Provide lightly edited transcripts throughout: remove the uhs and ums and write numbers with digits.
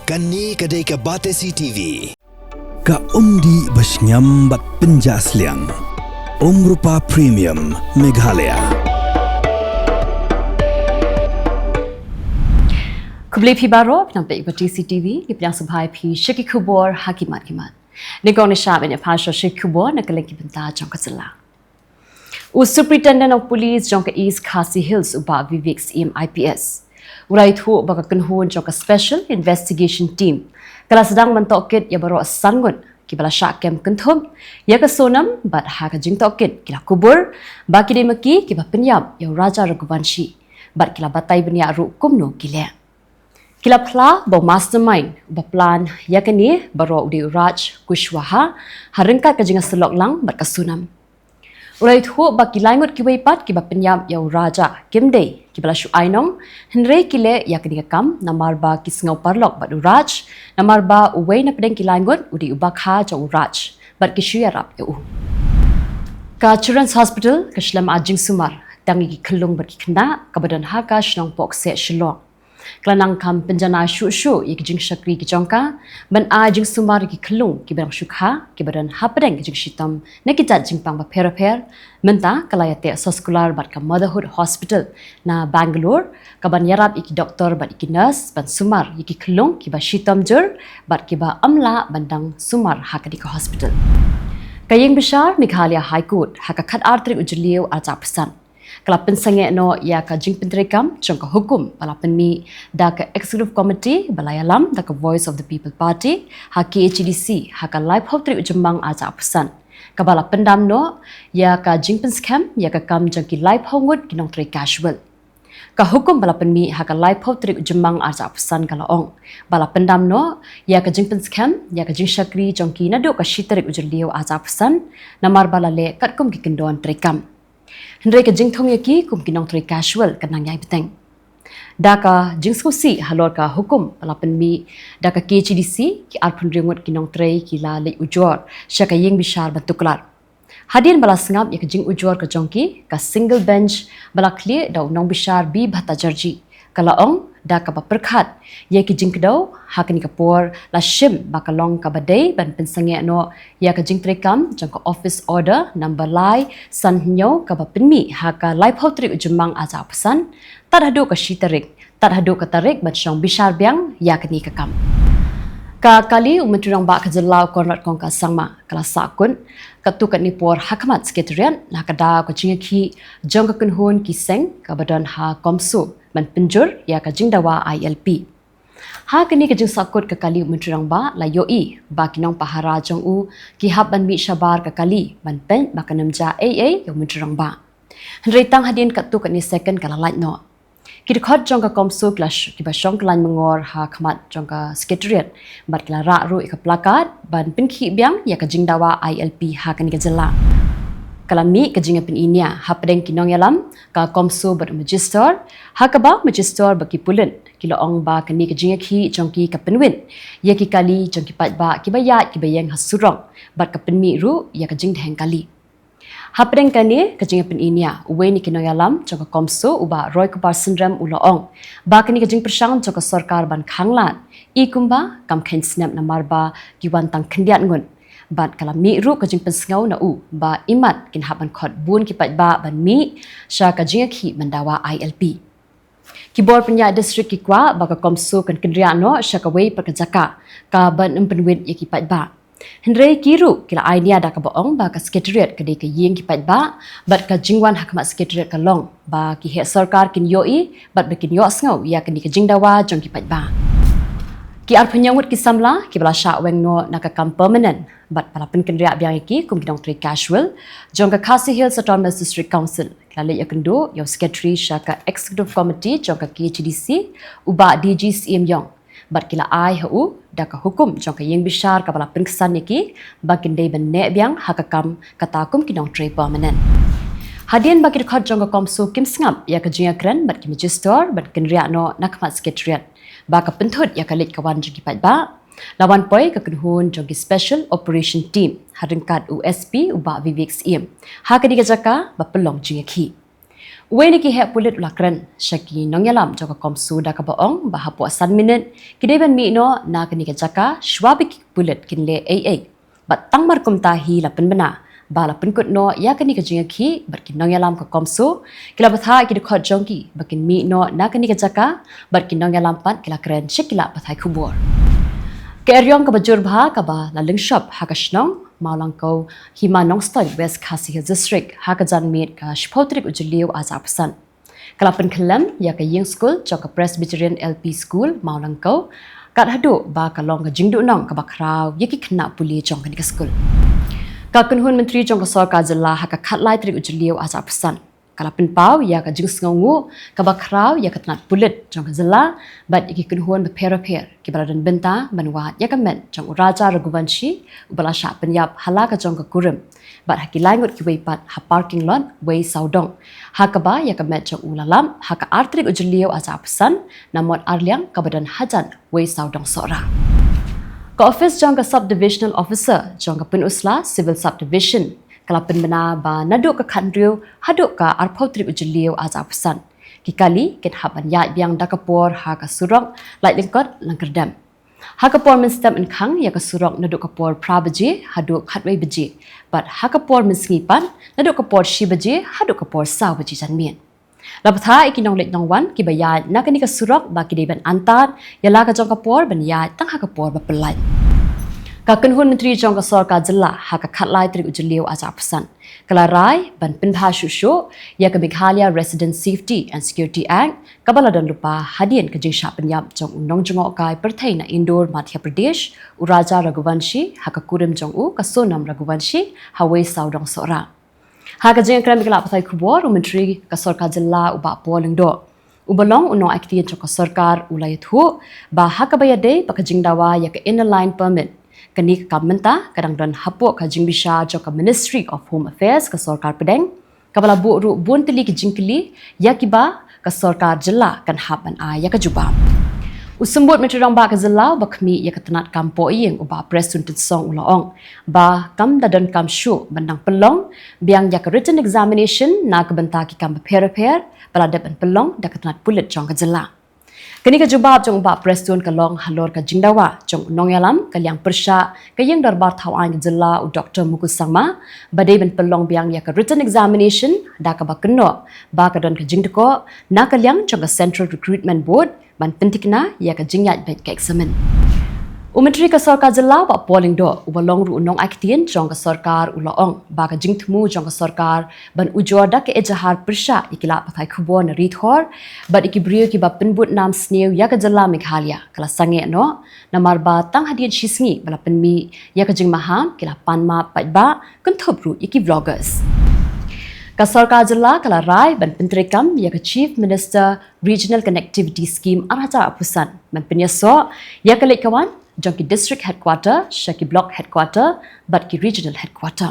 Kani kadai ka Batesi TV. Ka umdi basnyam bat penjas liang. Rupa Premium Meghalaya. Kubli pi baro penampai Batesi TV di pedang sebai pi Syekh Khubor hakimat. Negong ni syab ni pasal Syekh Khubor nak Kylleng benta jong ka Jylla. Superintendent of Police jong ka East Khasi Hills uba Vivix IPS. Urai thu baka kenhun jong ka Special Investigation Team. Kala sedang mentokit ya baro sangun kibala syakem kenthum ya ka sonam bat ha ka jing tokit kila Khubor baki de maki kiba penyam ya Raja Raghuvanshi bat kila batai benia ru kumno Kylleng. Kila pla bo mastermind ba plan ya kani baro udi Raj Kushwaha harengkat ka jinga selok lang bat ka sunam. Ulai thu ba kilangut kibai pat kiba penyam ya Raja Kimdei kibala shu ainong henre kile ya kani kam namar ba kisngau parlok bat Raj namar ba uwei na pedeng kilangut udi ubakha ja Raj bat kishu ya rap eu. Ka Children's Hospital ka Shlam Ajing Sumar tangi ki Kylleng bat ki khna ka badan ha ka shnong pok se Shillong. Kelanang kam penjana syu ya ki jing shakri ki jongka ban a jing sumar ki Kylleng ki barang syukha ki badan ha pedeng ki jing shitam ne ki jat jing pang ba per menta kalayate soskular bat ka Motherhood Hospital na Bangalore ka ban yarap iki doktor bat iki nurse ban sumar iki Kylleng ki ba shitam jur bat ki ba amla bandang sumar ha ka di ka hospital. Kayeng besar Meghalaya High Court ha ka khat artri Jylliew aja pesan. Kalau pensange no ya ka jing pentrikam jong ka hukum bala penmi da ka executive committee balayalam da ka Voice of the People Party ha KHDC ha ka live hop tri ujemang aja pesan ka bala pendam no ya ka jing pen scam ya ka kam jong ki live hongut kinong tri casual ka hukum bala penmi ha ka live hop tri ujemang aja pesan kala ong bala pendam no ya ka jing pen scam ya ka jing shakri jong ki nado ka shitrik Jylliew aja pesan namar bala le kat kum ki kendon trikam. Henry ka jing thong yaki kum kinong tri casual kanang yai beteng. Daka jing skosi halor ka hukum palapen mi daka KHDC ki arpun ringut kinong tri kila le ujor syaka yeng bishar bentuklar. Hadin bala sengap ya ka jing ujor ka jongki ka single bench bala clear da unong bishar bi bhata jarji. Kala ong daka ba perkhat ya ki jing kedau hakani kapor la shim bakalong ka badai ban pensange no ya ka jing trekam jong ka office order number lai san hnyo ka ba penmi ha ka lai photri ujumang aja pesan tar hadu ka shitarik tar hadu ka tarik ban shong bishar biang ya kani ka kam ka kali umaturang ba ka Jylla konrat kong ka sangma kala sakun ka tu ka ni por hakamat sekretariat na ka da ka jingki jong ka kunhun ki seng ka badan ha komsu ban penjur ya ka jingdawa ILP. Ha kini ka jing sakut ka kali umaturang ba la yoi ba kinong pahara jong u ki hab ban mi shabar ka kali ban pen ba kanamja AA yo umaturang ba. Henry tang hadin ka tu ka ni second kala light no. Kita khot jong ka komsu clash ki ba shong klan mengor ha khamat jong ka sekretariat bat kala ra ru ka plakat ban penkhi biang ya ka jingdawa ILP ha kani ka Jylla. Kalami ka jinga pin inya ha pedeng kinong yalam ka komsu bat magister ha ka ba magister ba ki pulen kilo ong ba kani ka jinga ki jong ki ka penwin ya ki kali jong ki pat ba ki ba ya ki ba yang hasurong bat ka penmi ru ya ka jing dheng kali. Hapdeng kani kajing pin inya uwe ni kinong yalam jong ka komso uba Roy Khubor syndrome uloong ba kani kajing persang jong ka sarkar ban khanglan ikumba kam khen snap na marba giwan tang khendiat ngun bat kala mi ru kajing pensngau na u ba imat kin haban khot bun ki pat ba ban mi sha kajing khi mandawa ILP Kibor penya district ki kwa ba ka komso kan kendria no sha ka wei pakajaka ka ban empenwin ki pat ba Henry kiru kila idea da ka boong ba ka sekretariat ka de ka yeng ki pat ba bat ka jingwan hakmat sekretariat ka long ba ki he sarkar kin yoi bat bekin yo sngau ya ka ni ka jingdawa jong ki pat ba ki ar penyangut ki samla ki bala sha weng no nakakam permanent bat pala penkendria biang ki kum kinong tri casual jong ka Khasi Hills Autonomous District Council kala ya kendo yo secretary sha ka executive committee jong ka KHDC uba DG CM yong bat kila ai hu da ka hukum jong ka yeng bishar ka bala penksan ki bakin dei ban ne biang hakakam katakum kinong tri permanent Hadin bagi khot jong ka komso kim sngap ya ka jinga kren bat ki magister bat kenria no nakmat sekretariat ba ka penthut ya ka lit kawan jong ki pat ba lawan poi ka kunhun jong ki special operation team haringkat USP uba Vivix ha ka diga jaka ba pelong jinga ki Weni ki hep pulit ulakren syaki nongyalam jaka komsu da ka baong bahapu asan minit kideban mi no na kini ka jaka shwabik pulit kinle AA bat tang markum tahi la penbena bala penkut no ya kini ka jinga ki bat kin nongyalam ka komsu kila batha ki khot jongki bakin mi no na kini ka jaka bat kin nongyalam pat kila kren shikila bathai khubor Keryong ka bajur bha ka ba la lingshop ha ka shnong Maulangko hima nongstoy West Khasi Hills District ha ka jan meet ka Shpotrik Jylliew as absan. Kalapan Kylleng ya ka Ying School jo ka Presbyterian LP School Maulangko kat hadu ba ka long ka jingdu nong ka bakraw yaki khna puli jong ka school. Ka kunhun menteri jong ka sarkar Jylla ha ka khatlai Trik Jylliew as absan. Kalapan pau ya ka jing sngongu ka bakraw ya ka tnat pulit jong ka Jylla bat iki kunhun be per ki baradan benta banwat ya ka men jong uraja Raghuvanshi ubala sha penyap hala ka jong ka kurim bat hakilai ngut ki weipat ha parking lot wei saudong ha ka ba ya ka met jong ulalam ha ka Trik Jylliew as absan namot arliang ka badan hajan wei saudong sora ka office jong ka subdivisional officer jong ka penusla civil subdivision Kalapan bena ba naduk ka khandriu haduk ka Trik Jylliew as absan kikali ket haban ya biang dakapor ha ka surok lai lingkot langkerdam ha ka por min stem in khang ya ka surok naduk ka por prabaji haduk khatwei baji but ha ka por min sngipan naduk ka por shibaji haduk ka por saw baji janmien lapatha ikinong let nong wan ki bayai nakani ka surok ba ki deban antat yala ka jong ka por ban ya tang ha ka por ba pelai ka kunhun menteri jong ka sarkar Jylla ha ka khatlai Trik Jylliew as absan kala rai ban pinha shusho ya ka Meghalaya Resident Safety and Security Act kabala dan lupa hadian ka jingsha penyap jong unong jongo kai Pyrthei na Indore Madhya Pradesh uraja Raghuvanshi ha ka kurim jong u ka sonam Raghuvanshi hawei saudong sora ha ka jeng kram kala pathai Khubor menteri ka sarkar Jylla uba polling do ubalong unong aktiyan jong ka sarkar ulayat hu ba ha ka bayade pa ka jingdawa ya ka inner line permit kani ka menta kadang dan hapo ka jingbisha jo ka Ministry of Home Affairs ka sarkar Pedeng kabala bu ru bun tili ki jingkili yakiba ka sarkar Jylla kan haban a ya ka juba usumbut metrong ba ka Jylla bakmi ya ka tanat kampo iyeng uba presun song ulaong ba kam dadan kam shu bandang pelong biang ya ka written examination na ka benta ki kam per bala depan pelong da ka tanat pulit jong ka Jylla Kini ka jubab jong ba presun ka long halor ka jingdawa jong nongyalam kalyang persya kayang darbar thawan ka Jylla u Dr. Mukul Sangma badai ben pelong biang ya ka written examination da ka bakno ba ka don ka jingdko na kalyang jong ka Central Recruitment Board ban pentikna ya ka jingyat bet ka examen Umenteri ka sarkar Jylla ba polling do ubalong ru unong aktian jong ka sarkar ulaong ba ka jingthmu jong ka sarkar ban ujoda ke ejahar persya ikila pathai Khubor na rithor bat ikibrio ki ba penbut nam sneu ya ka Jylla Meghalaya kala sange no namar ba tang hadian shisngi bala penmi ya ka jing maham kila panma patba kunthop ru iki vloggers ka sarkar Jylla kala rai ban pentrikam ya ka Chief Minister Regional Connectivity Scheme arhaja apusan ban penyaso ya ka lekawan jongki district headquarter shaki block headquarter bat ki regional headquarter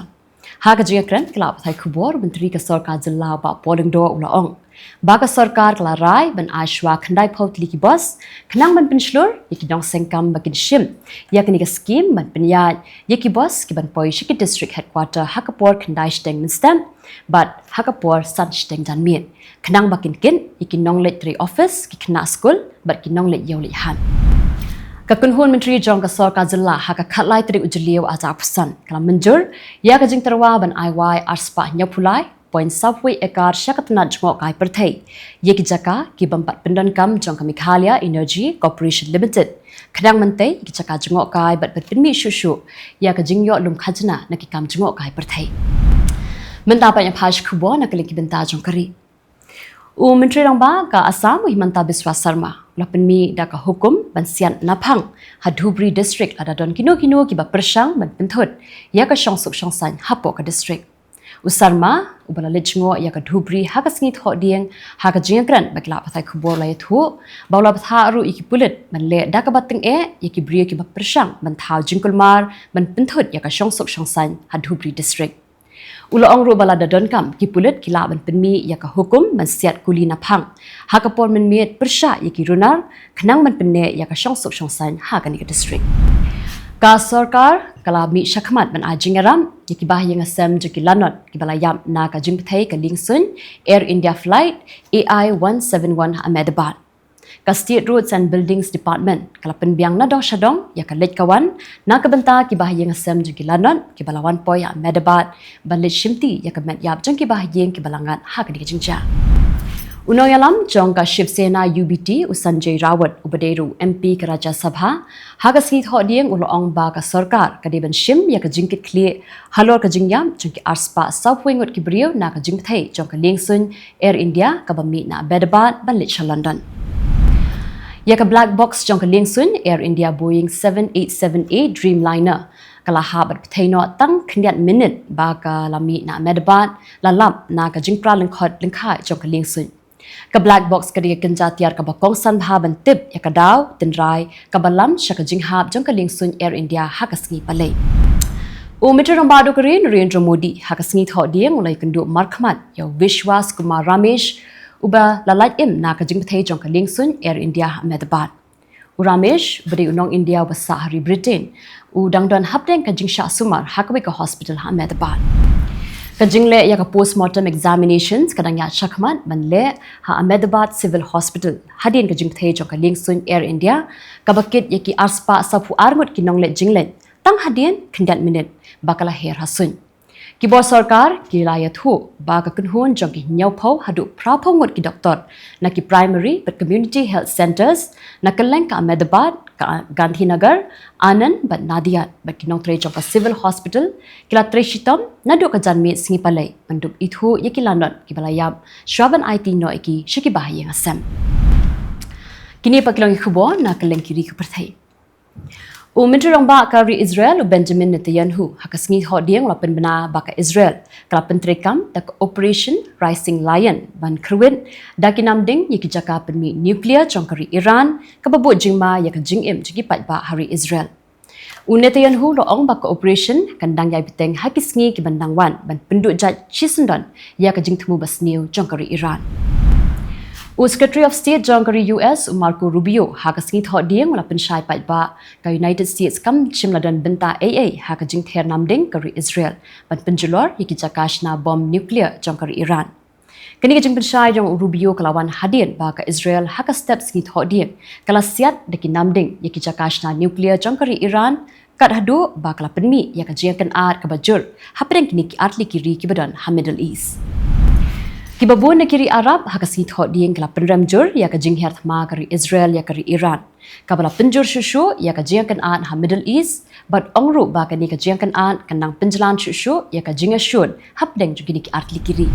ha ka jinga kran kala pathai Khubor menteri ka sarkar Jylla ba polling do ulaong ba ka sarkar kala rai ban ashwa khandai phot liki bus khnang ban pinslur yaki dong sengkam bakin shim yakni ka scheme ban pinya yaki bus ki ban poi shiki district headquarter hakapor khandai steng min stamp but hakapor san steng jan mien khnang bakin kin yaki nong let 3 office ki khna school bat ki nong let yoli han Kakunhun menteri jong ka sarkar Jylla ha ka khatlai Trik Jylliew as absan kala menjur ya ka jing terwa ban IY arspa nyapulai point subway ekar syakatna jong kai Pyrthei ye ki jaka ki bampat pendan kam jong ka Meghalaya Energy Corporation Limited khadang mantei ki jaka jong kai bat penmi shushu ya ka jing yo lum khajna na ki kam jong kai Pyrthei menta pa nya phash Khubor na kali ki benta jong kari menteri rang ba ka Assam Himanta Biswa Sarma lapenmi da ka hukum ban sian naphang Hadhubri district ada don kino ki ba persang ban penthut ya ka shongsuk shongsan hapo ka district usarma ubala lechmo ya ka Dhubri ha ka sngi tho dieng ha ka jingkran bakla pathai Khubor lai thu bawla patha ru iki pulit man le da ka bating e yaki brio ki ba persang ban thau jingkulmar ban penthut ya ka shongsuk shongsan Hadhubri district Ulaong ru bala dadon kam ki pulit kila ban penmi ya ka hukum man siat kuli naphang ha ka por men miet persya yaki runar khnang man penne ya ka shongsuk shongsan ha ka ni ka district ka sarkar kala mi shakhmat ban ajingaram yakibah yang asam jeki lanot kibalayam na ka jing Pyrthei ka lingsun Air India flight AI 171 Ahmedabad. Ka State Roads and Buildings Department kala penbiang na dong syadong ya ka let kawan na ka benta kibah yang asam jeki lanot kibalawan poi Ahmedabad balit shimti ya ka met yap jeng kibah yang kibalangat ha ka dijingja. Unang yalam jong ka Shiv Sena UBT Sanjay Rawat ubaderu MP ke Raja Sabha haga singit ho dieng uloong ba ka sarkar ka diban shim ya ka jingkit kli halor ka jingyam jong ki arspa southwingot ki brio na ka jing Pyrthei jong ka lingsun Air India ka bami na Ahmedabad balit sa London. Ya ka black box jong ka lingsun Air India Boeing 787A Dreamliner kalaha bat Pyrthei no tang khndiat minute ba ka lami na Ahmedabad lalap na ka jingpra lengkhot lengkhai jong ka lingsun. Ka black box ka dia kenja tiar ka bakong san bha ban tip ya ka daw tinrai ka balam sya ka jinghap jong ka lingsun Air India ha ka sngi palai. U meter nombado kare Narendra Modi ha ka sngi tho dieng ulai kendu markhmat ya Vishwas Kumar Ramesh uba lalait im na ka jing Pyrthei jong ka lingsun Air India Ahmedabad. U Ramesh beri unong India wasa hari Britain u dangdon hapdeng ka jing sha sumar ha ka ka hospital Ahmedabad. Ka jingle ya ka postmortem examinations kadang ya shakmat banle ha Ahmedabad Civil Hospital hadin ka jing Pyrthei jong ka lingsun Air India ka bakit ya ki arspa sapu arngot ki nongle jingle tang hadin khndiat minute bakala her hasun. Kibor sarkar kilayat hu ba ka kunhun jong ki nyauphau hadu prapau ngot ki doktor na ki primary but community health centers na Kylleng ka Ahmedabad ka Gandhinagar Anand but Nadiat but kinong tre jong ka civil hospital kila tre shitom na do ka janmi singi palai manduk ithu yekilanot kibalayam Shravan IT no iki shiki bahayang asam. Kini pakilong Khubor na Kylleng kiri ku Pyrthei. Menterong ba ka Israel Benjamin Netanyahu hakasngi ho dieng lapen bena ba ka Israel kalapen trekam tak Operation Rising Lion ban krwin dakinamding yikijaka penmi nuclear jongkari Iran kababu jingma yak jingim jigi pat ba hari Israel. Netanyahu loong ba ka operation kandang yai biteng hakisngi ki bandang wan ban penduk jat chisendon yak jing temu basniu jongkari Iran. Secretary of State jongkari US Marco Rubio hakasngi tho dieng wala pensyai pat ba ka United States kam chimladan benta AA hakajing ther namding kari Israel ban penjulor yikijakash na bom nuclear jongkari Iran. Kini kajing pensyai jong Rubio kalawan hadin ba ka Israel haka step sngi tho dieng kala siat deki namding yikijakash na nuclear jongkari Iran kat hadu ba kala penmi yakajing at ka bajur hapren kini ki atli kiri ki badan ha Middle East. Kibabun na kiri Arab hakasngi tho dieng kala penramjur ya ka jing herth ma kari Israel ya kari Iran. Kabala penjur shushu ya ka jing kan an ha Middle East but ongru ba ka ni ka jing kan an kanang penjalan shushu ya ka jing ashun hapdeng jugini ki artli kiri.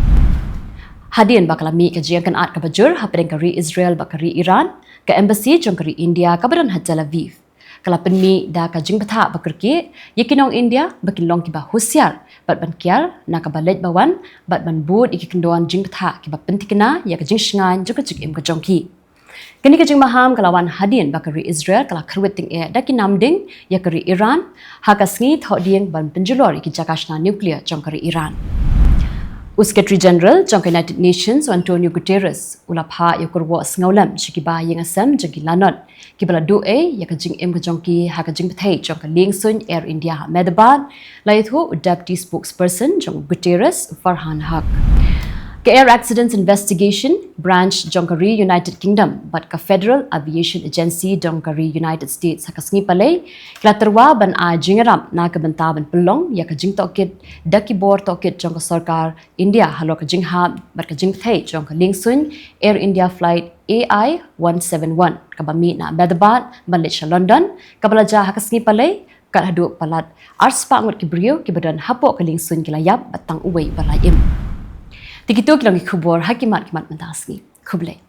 Hadin bakala mi ka jing kan an ka bajur hapdeng kari Israel ba kari Iran ka embassy jong kari India ka badan ha Tel Aviv. Kala penmi da ka jing patha bakerki yakinong India bakinlong ki ba husyar bat ban kiar na ka balet bawan bat ban bud iki kendoan jing patha ki ba pentikna ya ka jing shngan juga jing im ka jongki. Kini ka jing maham kalawan hadin bakari Israel kala khrweting e da ki namding ya kari Iran ha ka sngi tho dieng ban penjulor iki jakashna nuclear jong kari Iran. Secretary General jong United Nations Antonio Guterres ulapha yakurwo sngolam shikiba yang asam jagi lanot kibala du'e yakajing im kajongki hakajing Pyrthei jong ka lingsun Air India Ahmedabad laithu deputy spokesperson jong Guterres Farhan Haq. Ka Air Accidents Investigation Branch jongkari United Kingdom but ka Federal Aviation Agency jongkari United States hakasngi palai kla terwa ban a jingaram na ka benta ban pelong ya ka jing tokit dakibor tokit jong ka sarkar India halo ka jingha bat ka jing Pyrthei jong ka lingsun Air India flight AI 171 ka bami na Ahmedabad balit sa London kabalaja hakasngi palai kat hadu palat arspa ngot ki brio ki badan hapo ka lingsun kilayap batang uway balaim. Tikitok lang Khubor hakimat kimat mentasni. Khublai.